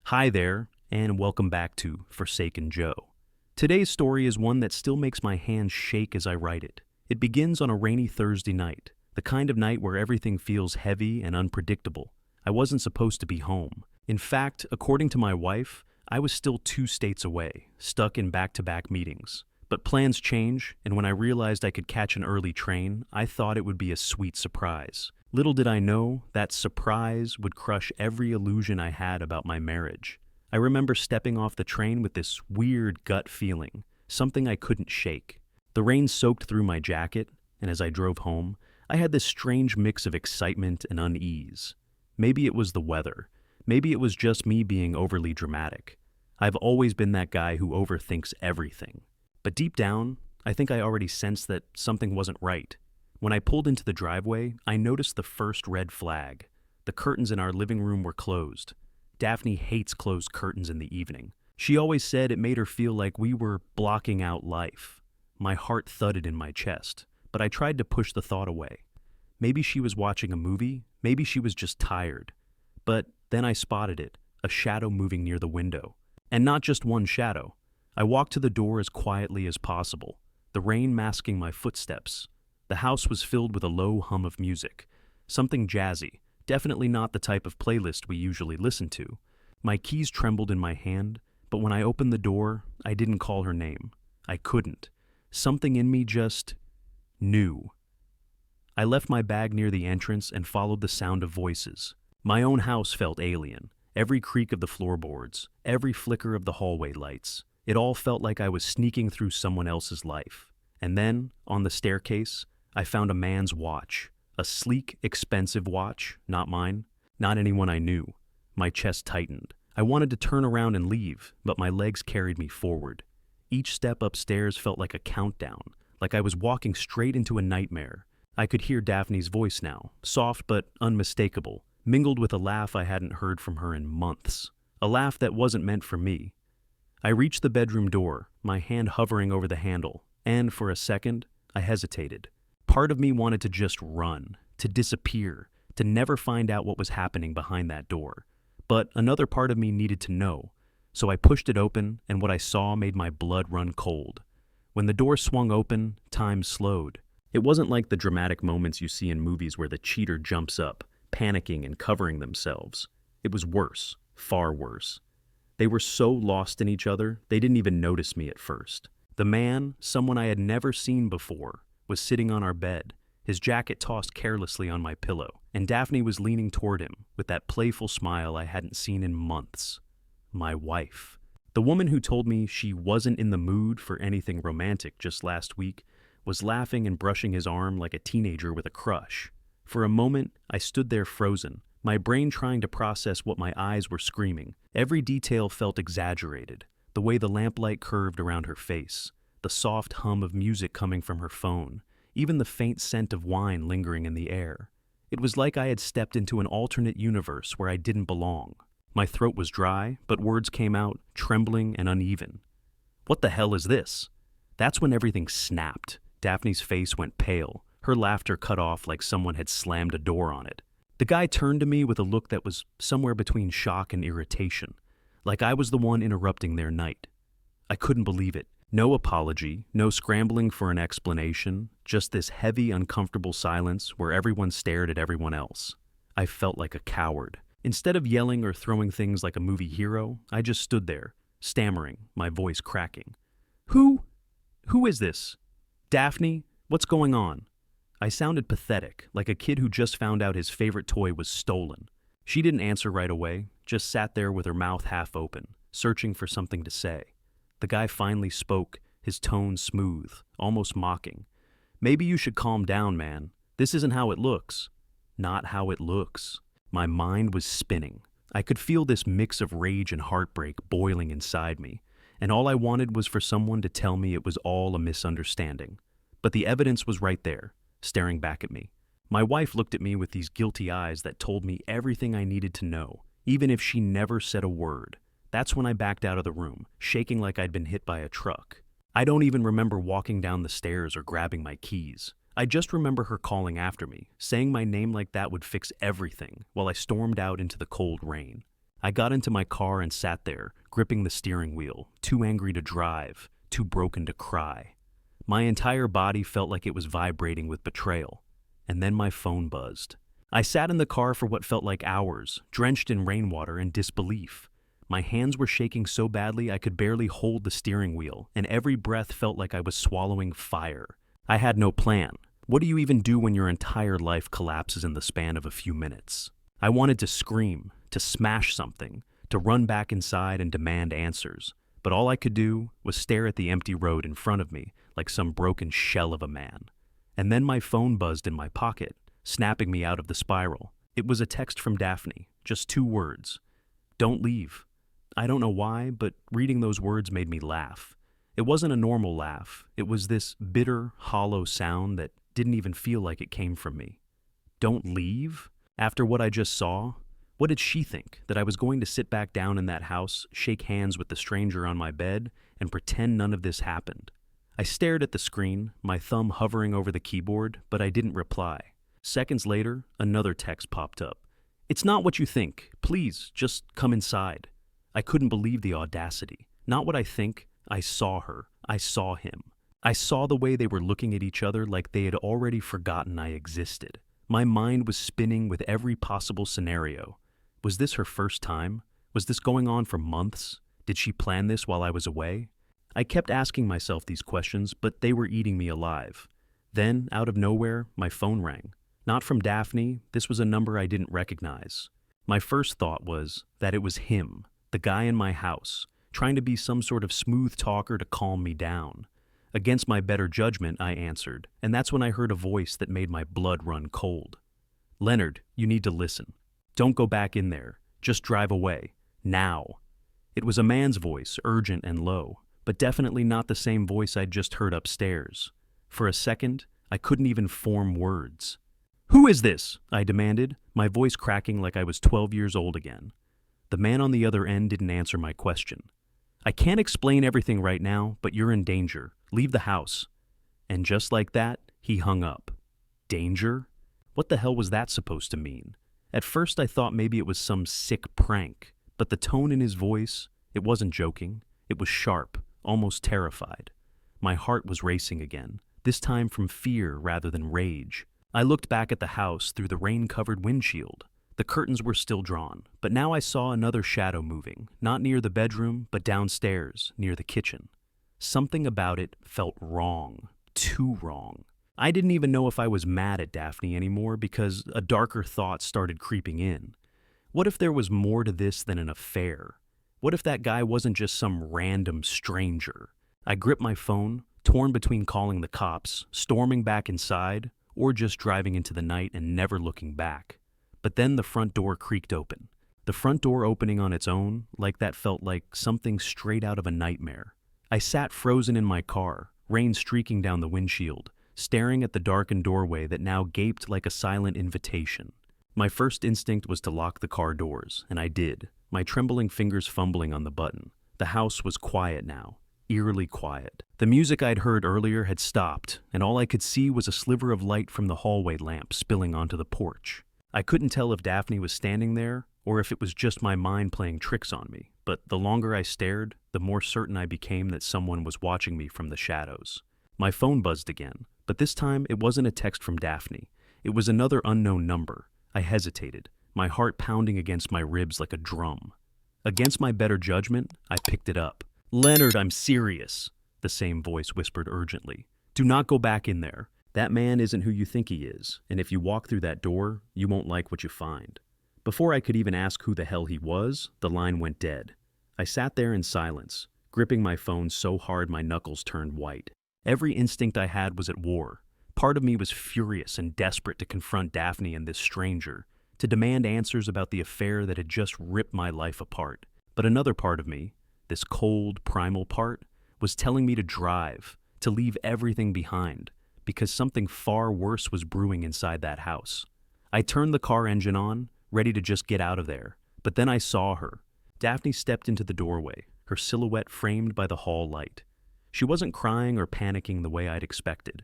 Hi there, and welcome back to Forsaken Joe. Today's story is one that still makes my hands shake as I write it. It begins on a rainy Thursday night, the kind of night where everything feels heavy and unpredictable. I wasn't supposed to be home. In fact, according to my wife, I was still 2 states away, stuck in back-to-back meetings. But plans change, and when I realized I could catch an early train, I thought it would be a sweet surprise. Little did I know that surprise would crush every illusion I had about my marriage. I remember stepping off the train with this weird gut feeling, something I couldn't shake. The rain soaked through my jacket, and as I drove home, I had this strange mix of excitement and unease. Maybe it was the weather. Maybe it was just me being overly dramatic. I've always been that guy who overthinks everything. But deep down, I think I already sensed that something wasn't right. When I pulled into the driveway, I noticed the first red flag. The curtains in our living room were closed. Daphne hates closed curtains in the evening. She always said it made her feel like we were blocking out life. My heart thudded in my chest, but I tried to push the thought away. Maybe she was watching a movie, maybe she was just tired. But then I spotted it, a shadow moving near the window. And not just one shadow. I walked to the door as quietly as possible, the rain masking my footsteps. The house was filled with a low hum of music, something jazzy, definitely not the type of playlist we usually listen to. My keys trembled in my hand, but when I opened the door, I didn't call her name. I couldn't. Something in me just knew. I left my bag near the entrance and followed the sound of voices. My own house felt alien, every creak of the floorboards, every flicker of the hallway lights. It all felt like I was sneaking through someone else's life. And then, on the staircase, I found a man's watch. A sleek, expensive watch, not mine, not anyone I knew. My chest tightened. I wanted to turn around and leave, but my legs carried me forward. Each step upstairs felt like a countdown, like I was walking straight into a nightmare. I could hear Daphne's voice now, soft but unmistakable, mingled with a laugh I hadn't heard from her in months. A laugh that wasn't meant for me. I reached the bedroom door, my hand hovering over the handle, and for a second, I hesitated. Part of me wanted to just run, to disappear, to never find out what was happening behind that door. But another part of me needed to know, so I pushed it open, and what I saw made my blood run cold. When the door swung open, time slowed. It wasn't like the dramatic moments you see in movies where the cheater jumps up, panicking and covering themselves. It was worse, far worse. They were so lost in each other, they didn't even notice me at first. The man, someone I had never seen before, was sitting on our bed, his jacket tossed carelessly on my pillow, and Daphne was leaning toward him with that playful smile I hadn't seen in months. My wife. The woman who told me she wasn't in the mood for anything romantic just last week was laughing and brushing his arm like a teenager with a crush. For a moment, I stood there frozen, my brain trying to process what my eyes were screaming. Every detail felt exaggerated, the way the lamplight curved around her face, the soft hum of music coming from her phone, even the faint scent of wine lingering in the air. It was like I had stepped into an alternate universe where I didn't belong. My throat was dry, but words came out, trembling and uneven. What the hell is this? That's when everything snapped. Daphne's face went pale, her laughter cut off like someone had slammed a door on it. The guy turned to me with a look that was somewhere between shock and irritation, like I was the one interrupting their night. I couldn't believe it. No apology, no scrambling for an explanation, just this heavy, uncomfortable silence where everyone stared at everyone else. I felt like a coward. Instead of yelling or throwing things like a movie hero, I just stood there, stammering, my voice cracking. Who is this? Daphne? What's going on? I sounded pathetic, like a kid who just found out his favorite toy was stolen. She didn't answer right away, just sat there with her mouth half open, searching for something to say. The guy finally spoke, his tone smooth, almost mocking. Maybe you should calm down, man. This isn't how it looks. Not how it looks. My mind was spinning. I could feel this mix of rage and heartbreak boiling inside me, and all I wanted was for someone to tell me it was all a misunderstanding. But the evidence was right there, staring back at me. My wife looked at me with these guilty eyes that told me everything I needed to know, even if she never said a word. That's when I backed out of the room, shaking like I'd been hit by a truck. I don't even remember walking down the stairs or grabbing my keys. I just remember her calling after me, saying my name like that would fix everything, while I stormed out into the cold rain. I got into my car and sat there, gripping the steering wheel, too angry to drive, too broken to cry. My entire body felt like it was vibrating with betrayal. And then my phone buzzed. I sat in the car for what felt like hours, drenched in rainwater and disbelief. My hands were shaking so badly I could barely hold the steering wheel, and every breath felt like I was swallowing fire. I had no plan. What do you even do when your entire life collapses in the span of a few minutes? I wanted to scream, to smash something, to run back inside and demand answers. But all I could do was stare at the empty road in front of me like some broken shell of a man. And then my phone buzzed in my pocket, snapping me out of the spiral. It was a text from Daphne, just 2 words. Don't leave. I don't know why, but reading those words made me laugh. It wasn't a normal laugh. It was this bitter, hollow sound that didn't even feel like it came from me. Don't leave? After what I just saw? What did she think? That I was going to sit back down in that house, shake hands with the stranger on my bed, and pretend none of this happened? I stared at the screen, my thumb hovering over the keyboard, but I didn't reply. Seconds later, another text popped up. It's not what you think. Please, just come inside. I couldn't believe the audacity. Not what I think. I saw her. I saw him. I saw the way they were looking at each other like they had already forgotten I existed. My mind was spinning with every possible scenario. Was this her first time? Was this going on for months? Did she plan this while I was away? I kept asking myself these questions, but they were eating me alive. Then, out of nowhere, my phone rang. Not from Daphne. This was a number I didn't recognize. My first thought was that it was him, the guy in my house, trying to be some sort of smooth talker to calm me down. Against my better judgment, I answered, and that's when I heard a voice that made my blood run cold. Leonard, you need to listen. Don't go back in there. Just drive away. Now. It was a man's voice, urgent and low, but definitely not the same voice I'd just heard upstairs. For a second, I couldn't even form words. Who is this? I demanded, my voice cracking like I was 12 years old again. The man on the other end didn't answer my question. I can't explain everything right now, but you're in danger. Leave the house. And just like that, he hung up. Danger? What the hell was that supposed to mean? At first I thought maybe it was some sick prank, but the tone in his voice, it wasn't joking. It was sharp, almost terrified. My heart was racing again, this time from fear rather than rage. I looked back at the house through the rain-covered windshield. The curtains were still drawn, but now I saw another shadow moving, not near the bedroom, but downstairs, near the kitchen. Something about it felt wrong, too wrong. I didn't even know if I was mad at Daphne anymore because a darker thought started creeping in. What if there was more to this than an affair? What if that guy wasn't just some random stranger? I gripped my phone, torn between calling the cops, storming back inside, or just driving into the night and never looking back. But then the front door creaked open. The front door opening on its own, like that felt like something straight out of a nightmare. I sat frozen in my car, rain streaking down the windshield, staring at the darkened doorway that now gaped like a silent invitation. My first instinct was to lock the car doors, and I did, my trembling fingers fumbling on the button. The house was quiet now, eerily quiet. The music I'd heard earlier had stopped, and all I could see was a sliver of light from the hallway lamp spilling onto the porch. I couldn't tell if Daphne was standing there, or if it was just my mind playing tricks on me, but the longer I stared, the more certain I became that someone was watching me from the shadows. My phone buzzed again, but this time it wasn't a text from Daphne. It was another unknown number. I hesitated, my heart pounding against my ribs like a drum. Against my better judgment, I picked it up. Leonard, I'm serious, the same voice whispered urgently. Do not go back in there. That man isn't who you think he is, and if you walk through that door, you won't like what you find. Before I could even ask who the hell he was, the line went dead. I sat there in silence, gripping my phone so hard my knuckles turned white. Every instinct I had was at war. Part of me was furious and desperate to confront Daphne and this stranger, to demand answers about the affair that had just ripped my life apart. But another part of me, this cold, primal part, was telling me to drive, to leave everything behind, because something far worse was brewing inside that house. I turned the car engine on, ready to just get out of there, but then I saw her. Daphne stepped into the doorway, her silhouette framed by the hall light. She wasn't crying or panicking the way I'd expected.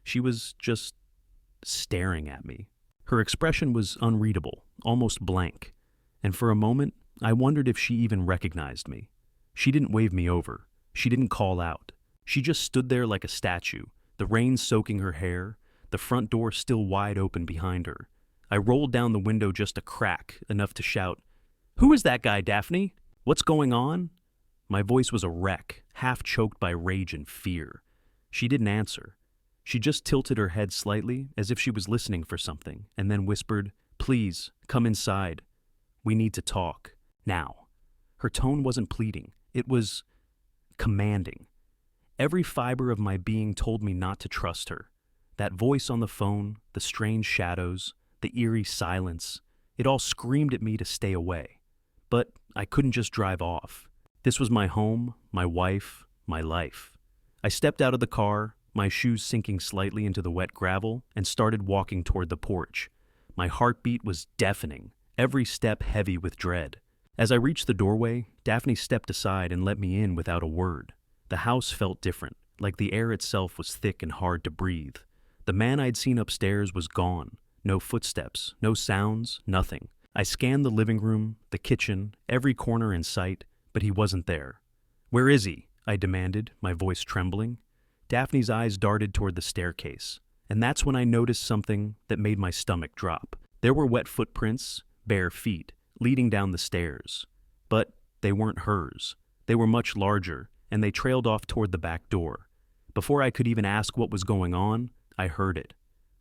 She was just staring at me. Her expression was unreadable, almost blank, and for a moment, I wondered if she even recognized me. She didn't wave me over. She didn't call out. She just stood there like a statue, the rain soaking her hair, the front door still wide open behind her. I rolled down the window just a crack, enough to shout, "Who is that guy, Daphne? What's going on?" My voice was a wreck, half choked by rage and fear. She didn't answer. She just tilted her head slightly, as if she was listening for something, and then whispered, "Please, come inside. We need to talk. Now." Her tone wasn't pleading. It was commanding. Every fiber of my being told me not to trust her. That voice on the phone, the strange shadows, the eerie silence, it all screamed at me to stay away. But I couldn't just drive off. This was my home, my wife, my life. I stepped out of the car, my shoes sinking slightly into the wet gravel, and started walking toward the porch. My heartbeat was deafening, every step heavy with dread. As I reached the doorway, Daphne stepped aside and let me in without a word. The house felt different, like the air itself was thick and hard to breathe. The man I'd seen upstairs was gone. No footsteps, no sounds, nothing. I scanned the living room, the kitchen, every corner in sight, but he wasn't there. "Where is he?" I demanded, my voice trembling. Daphne's eyes darted toward the staircase, and that's when I noticed something that made my stomach drop. There were wet footprints, bare feet, leading down the stairs. But they weren't hers. They were much larger, and they trailed off toward the back door. Before I could even ask what was going on, I heard it.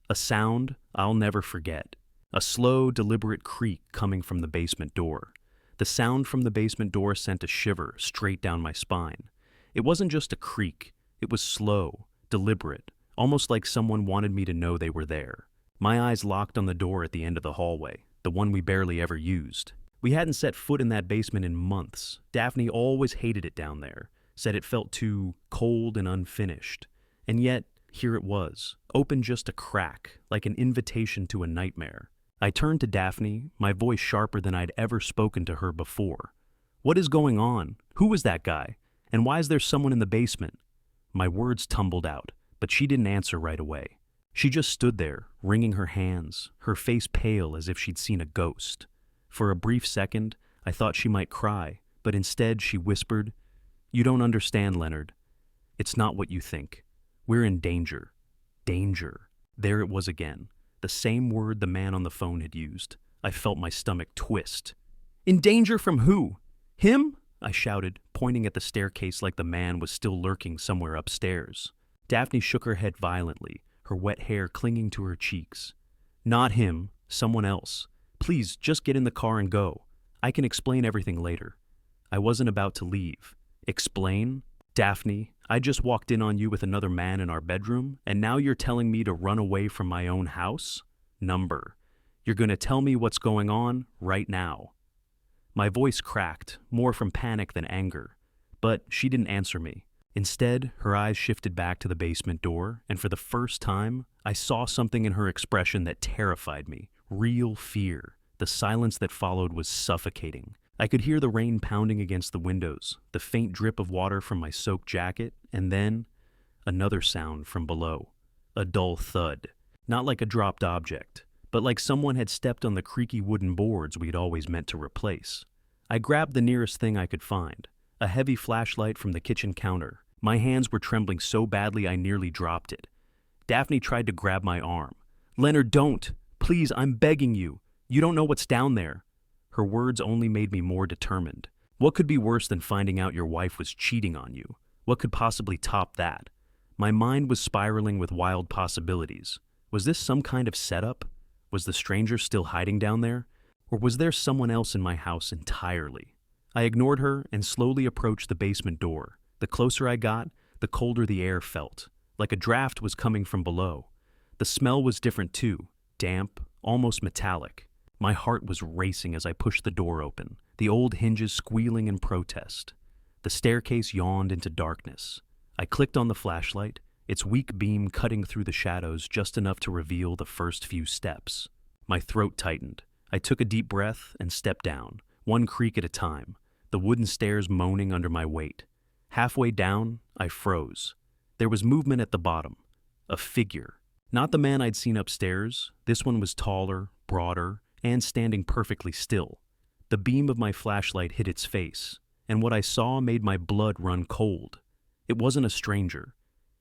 A sound I'll never forget. A slow, deliberate creak coming from the basement door. The sound from the basement door sent a shiver straight down my spine. It wasn't just a creak. It was slow, deliberate, almost like someone wanted me to know they were there. My eyes locked on the door at the end of the hallway, the one we barely ever used. We hadn't set foot in that basement in months. Daphne always hated it down there, said it felt too cold and unfinished. And yet, here it was, open just a crack, like an invitation to a nightmare. I turned to Daphne, my voice sharper than I'd ever spoken to her before. "What is going on? Who was that guy? And why is there someone in the basement?" My words tumbled out, but she didn't answer right away. She just stood there, wringing her hands, her face pale as if she'd seen a ghost. For a brief second, I thought she might cry, but instead she whispered, "You don't understand, Leonard. It's not what you think. We're in danger." Danger. There it was again, the same word the man on the phone had used. I felt my stomach twist. "In danger from who? Him?" I shouted, pointing at the staircase like the man was still lurking somewhere upstairs. Daphne shook her head violently, her wet hair clinging to her cheeks. "Not him, someone else. Please, just get in the car and go. I can explain everything later." I wasn't about to leave. Explain? Daphne, I just walked in on you with another man in our bedroom, and now you're telling me to run away from my own house? Number. You're gonna tell me what's going on right now. My voice cracked, more from panic than anger. But she didn't answer me. Instead, her eyes shifted back to the basement door, and for the first time, I saw something in her expression that terrified me. Real fear. The silence that followed was suffocating. I could hear the rain pounding against the windows, the faint drip of water from my soaked jacket, and then another sound from below. A dull thud. Not like a dropped object, but like someone had stepped on the creaky wooden boards we'd always meant to replace. I grabbed the nearest thing I could find, a heavy flashlight from the kitchen counter. My hands were trembling so badly I nearly dropped it. Daphne tried to grab my arm. "Leonard, don't! Please, I'm begging you! You don't know what's down there!" Her words only made me more determined. What could be worse than finding out your wife was cheating on you? What could possibly top that? My mind was spiraling with wild possibilities. Was this some kind of setup? Was the stranger still hiding down there? Or was there someone else in my house entirely? I ignored her and slowly approached the basement door. The closer I got, the colder the air felt, like a draft was coming from below. The smell was different too, damp, almost metallic. My heart was racing as I pushed the door open, the old hinges squealing in protest. The staircase yawned into darkness. I clicked on the flashlight, its weak beam cutting through the shadows just enough to reveal the first few steps. My throat tightened. I took a deep breath and stepped down, one creak at a time, the wooden stairs moaning under my weight. Halfway down, I froze. There was movement at the bottom. A figure. Not the man I'd seen upstairs. This one was taller, broader, and standing perfectly still. The beam of my flashlight hit its face, and what I saw made my blood run cold. It wasn't a stranger.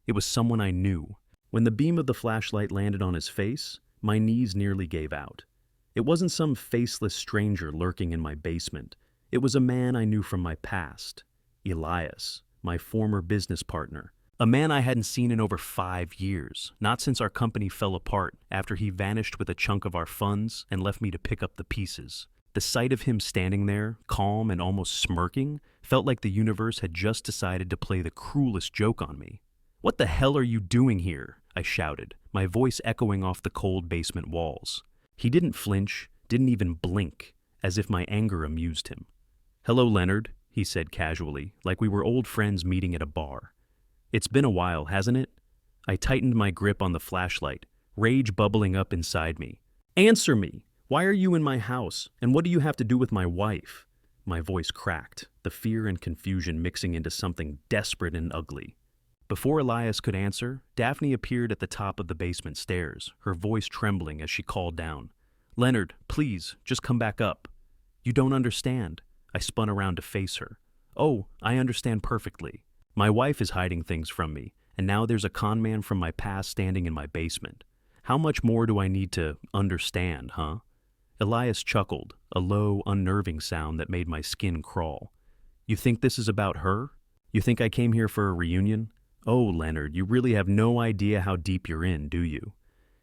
It was someone I knew. When the beam of the flashlight landed on his face, my knees nearly gave out. It wasn't some faceless stranger lurking in my basement. It was a man I knew from my past. Elias, my former business partner. A man I hadn't seen in over 5 years, not since our company fell apart after he vanished with a chunk of our funds and left me to pick up the pieces. The sight of him standing there, calm and almost smirking, felt like the universe had just decided to play the cruelest joke on me. "What the hell are you doing here?" I shouted, my voice echoing off the cold basement walls. He didn't flinch, didn't even blink, as if my anger amused him. "Hello, Leonard," he said casually, like we were old friends meeting at a bar. "It's been a while, hasn't it?" I tightened my grip on the flashlight, rage bubbling up inside me. "Answer me! Why are you in my house, and what do you have to do with my wife?" My voice cracked, the fear and confusion mixing into something desperate and ugly. Before Elias could answer, Daphne appeared at the top of the basement stairs, her voice trembling as she called down. "Leonard, please, just come back up." "You don't understand." I spun around to face her. "Oh, I understand perfectly. My wife is hiding things from me, and now there's a con man from my past standing in my basement. How much more do I need to understand, huh?" Elias chuckled, a low, unnerving sound that made my skin crawl. "You think this is about her? You think I came here for a reunion? Oh, Leonard, you really have no idea how deep you're in, do you?"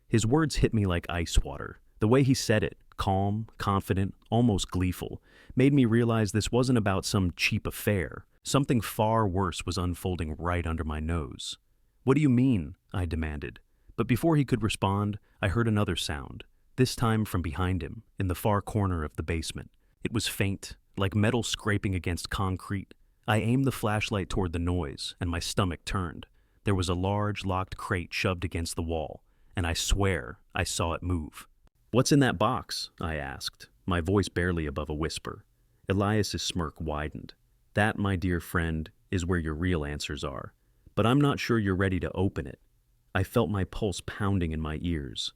His words hit me like ice water. The way he said it, calm, confident, almost gleeful, made me realize this wasn't about some cheap affair. Something far worse was unfolding right under my nose. "What do you mean?" I demanded. But before he could respond, I heard another sound, this time from behind him, in the far corner of the basement. It was faint, like metal scraping against concrete. I aimed the flashlight toward the noise, and my stomach turned. There was a large, locked crate shoved against the wall, and I swear I saw it move. "What's in that box?" I asked, my voice barely above a whisper. Elias's smirk widened. "That, my dear friend, is where your real answers are. But I'm not sure you're ready to open it." I felt my pulse pounding in my ears.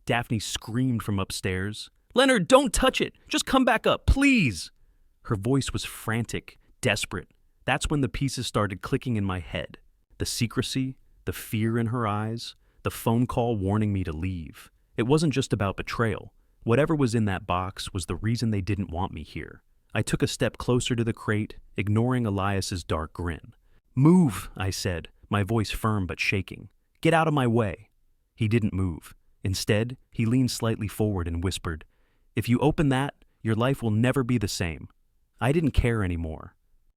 Daphne screamed from upstairs. "Leonard, don't touch it! Just come back up, please!" Her voice was frantic, desperate. That's when the pieces started clicking in my head. The secrecy, the fear in her eyes, the phone call warning me to leave. It wasn't just about betrayal. Whatever was in that box was the reason they didn't want me here. I took a step closer to the crate, ignoring Elias's dark grin. "Move," I said, my voice firm but shaking. "Get out of my way." He didn't move. Instead, he leaned slightly forward and whispered, "If you open that, your life will never be the same." I didn't care anymore.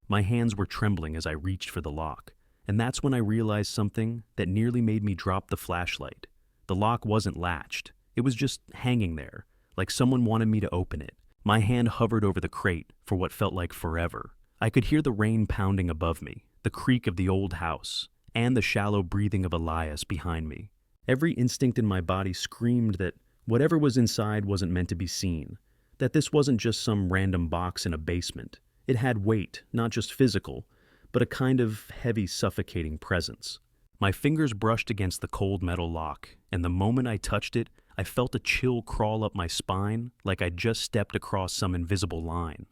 My hands were trembling as I reached for the lock, and that's when I realized something that nearly made me drop the flashlight. The lock wasn't latched. It was just hanging there, like someone wanted me to open it. My hand hovered over the crate for what felt like forever. I could hear the rain pounding above me, the creak of the old house, and the shallow breathing of Elias behind me. Every instinct in my body screamed that whatever was inside wasn't meant to be seen, that this wasn't just some random box in a basement. It had weight, not just physical, but a kind of heavy, suffocating presence. My fingers brushed against the cold metal lock, and the moment I touched it, I felt a chill crawl up my spine like I'd just stepped across some invisible line.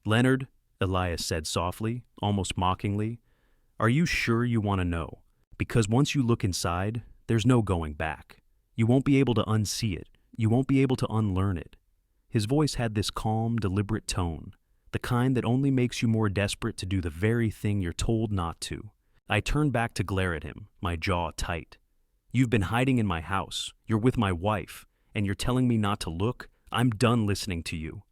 "Leonard," Elias said softly, almost mockingly, "are you sure you want to know? Because once you look inside, there's no going back. You won't be able to unsee it. You won't be able to unlearn it." His voice had this calm, deliberate tone, the kind that only makes you more desperate to do the very thing you're told not to. I turned back to glare at him, my jaw tight. "You've been hiding in my house. You're with my wife, and you're telling me not to look? I'm done listening to you."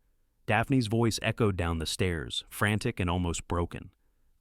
Daphne's voice echoed down the stairs, frantic and almost broken.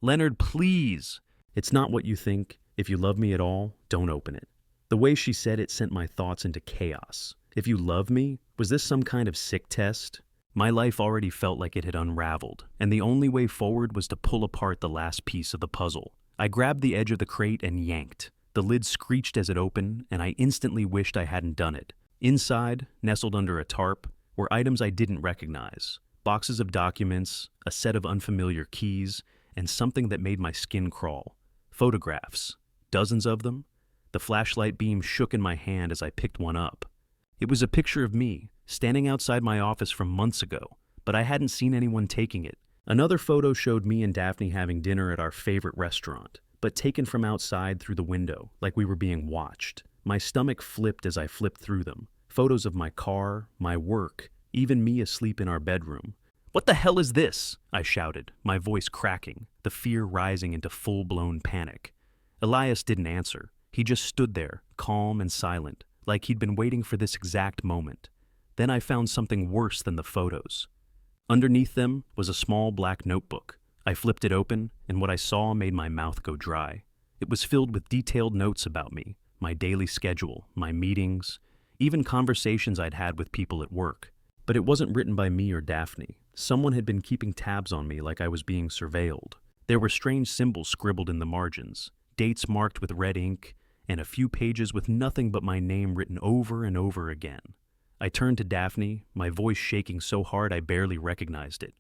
"Leonard, please!" "It's not what you think. If you love me at all, don't open it." The way she said it sent my thoughts into chaos. If you love me? Was this some kind of sick test? My life already felt like it had unraveled, and the only way forward was to pull apart the last piece of the puzzle. I grabbed the edge of the crate and yanked. The lid screeched as it opened, and I instantly wished I hadn't done it. Inside, nestled under a tarp, were items I didn't recognize. Boxes of documents, a set of unfamiliar keys, and something that made my skin crawl. Photographs. Dozens of them. The flashlight beam shook in my hand as I picked one up. It was a picture of me, standing outside my office from months ago, but I hadn't seen anyone taking it. Another photo showed me and Daphne having dinner at our favorite restaurant, but taken from outside through the window, like we were being watched. My stomach flipped as I flipped through them. Photos of my car, my work, even me asleep in our bedroom. "What the hell is this?" I shouted, my voice cracking, the fear rising into full-blown panic. Elias didn't answer. He just stood there, calm and silent, like he'd been waiting for this exact moment. Then I found something worse than the photos. Underneath them was a small black notebook. I flipped it open, and what I saw made my mouth go dry. It was filled with detailed notes about me, my daily schedule, my meetings, even conversations I'd had with people at work. But it wasn't written by me or Daphne. Someone had been keeping tabs on me like I was being surveilled. There were strange symbols scribbled in the margins, dates marked with red ink, and a few pages with nothing but my name written over and over again. I turned to Daphne, my voice shaking so hard I barely recognized it.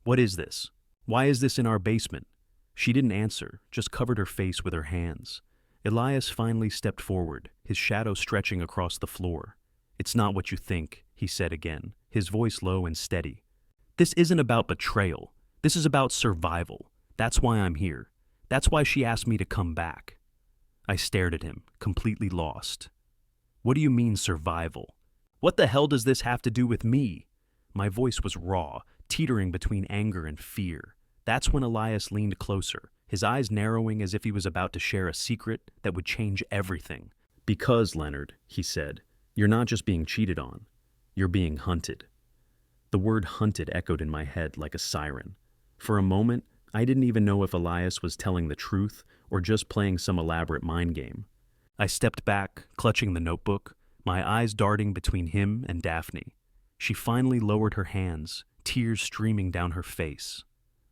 "What is this? Why is this in our basement?" She didn't answer, just covered her face with her hands. Elias finally stepped forward, his shadow stretching across the floor. "It's not what you think," he said again, his voice low and steady. "This isn't about betrayal. This is about survival. That's why I'm here. That's why she asked me to come back." I stared at him, completely lost. "What do you mean survival? What the hell does this have to do with me?" My voice was raw, teetering between anger and fear. That's when Elias leaned closer, his eyes narrowing as if he was about to share a secret that would change everything. "Because, Leonard," he said, "you're not just being cheated on. You're being hunted." The word hunted echoed in my head like a siren. For a moment, I didn't even know if Elias was telling the truth or just playing some elaborate mind game. I stepped back, clutching the notebook, my eyes darting between him and Daphne. She finally lowered her hands, tears streaming down her face.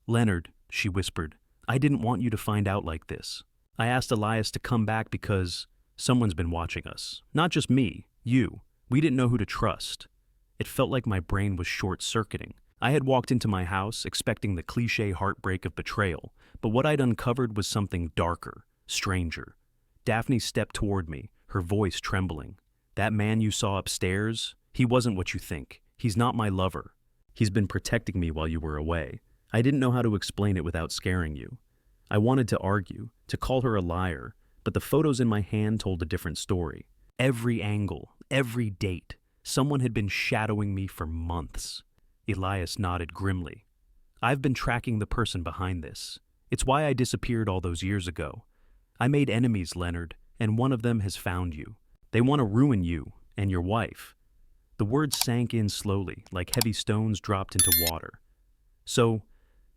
"Leonard," she whispered, "I didn't want you to find out like this. I asked Elias to come back because someone's been watching us. Not just me, you. We didn't know who to trust." It felt like my brain was short-circuiting. I had walked into my house expecting the cliché heartbreak of betrayal, but what I'd uncovered was something darker, stranger. Daphne stepped toward me, her voice trembling. "That man you saw upstairs, he wasn't what you think. He's not my lover. He's been protecting me while you were away." I didn't know how to explain it without scaring you. I wanted to argue, to call her a liar, but the photos in my hand told a different story. Every angle, every date, someone had been shadowing me for months. Elias nodded grimly. "I've been tracking the person behind this. It's why I disappeared all those years ago. I made enemies, Leonard, and one of them has found you. They want to ruin you and your wife." The words sank in slowly, like heavy stones dropped into water. "So,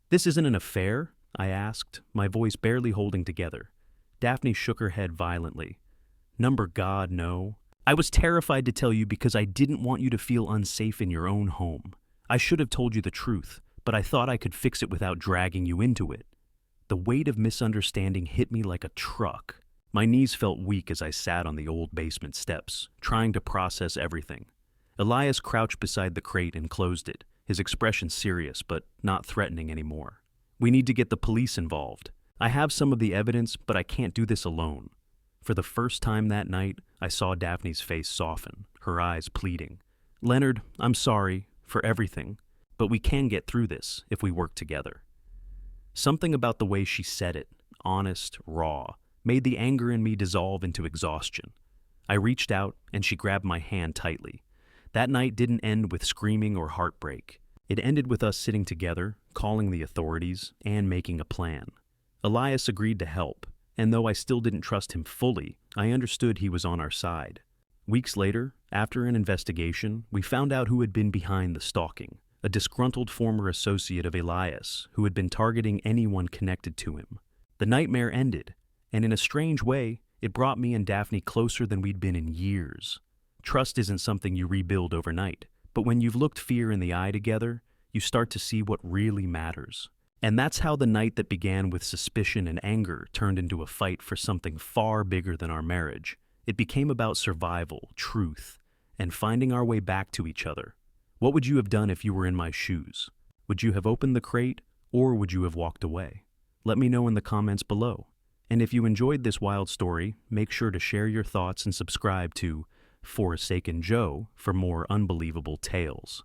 this isn't an affair?" I asked, my voice barely holding together. Daphne shook her head violently. "Number God, no. I was terrified to tell you because I didn't want you to feel unsafe in your own home. I should have told you the truth, but I thought I could fix it without dragging you into it." The weight of misunderstanding hit me like a truck. My knees felt weak as I sat on the old basement steps, trying to process everything. Elias crouched beside the crate and closed it, his expression serious but not threatening anymore. "We need to get the police involved. I have some of the evidence, but I can't do this alone." For the first time that night, I saw Daphne's face soften, her eyes pleading. "Leonard, I'm sorry for everything, but we can get through this if we work together." Something about the way she said it, honest, raw, made the anger in me dissolve into exhaustion. I reached out, and she grabbed my hand tightly. That night didn't end with screaming or heartbreak. It ended with us sitting together, calling the authorities, and making a plan. Elias agreed to help, and though I still didn't trust him fully, I understood he was on our side. Weeks later, after an investigation, we found out who had been behind the stalking, a disgruntled former associate of Elias who had been targeting anyone connected to him. The nightmare ended, and in a strange way, it brought me and Daphne closer than we'd been in years. Trust isn't something you rebuild overnight, but when you've looked fear in the eye together, you start to see what really matters. And that's how the night that began with suspicion and anger turned into a fight for something far bigger than our marriage. It became about survival, truth, and finding our way back to each other. What would you have done if you were in my shoes? Would you have opened the crate, or would you have walked away? Let me know in the comments below. And if you enjoyed this wild story, make sure to share your thoughts and subscribe to Forsaken Joe for more unbelievable tales.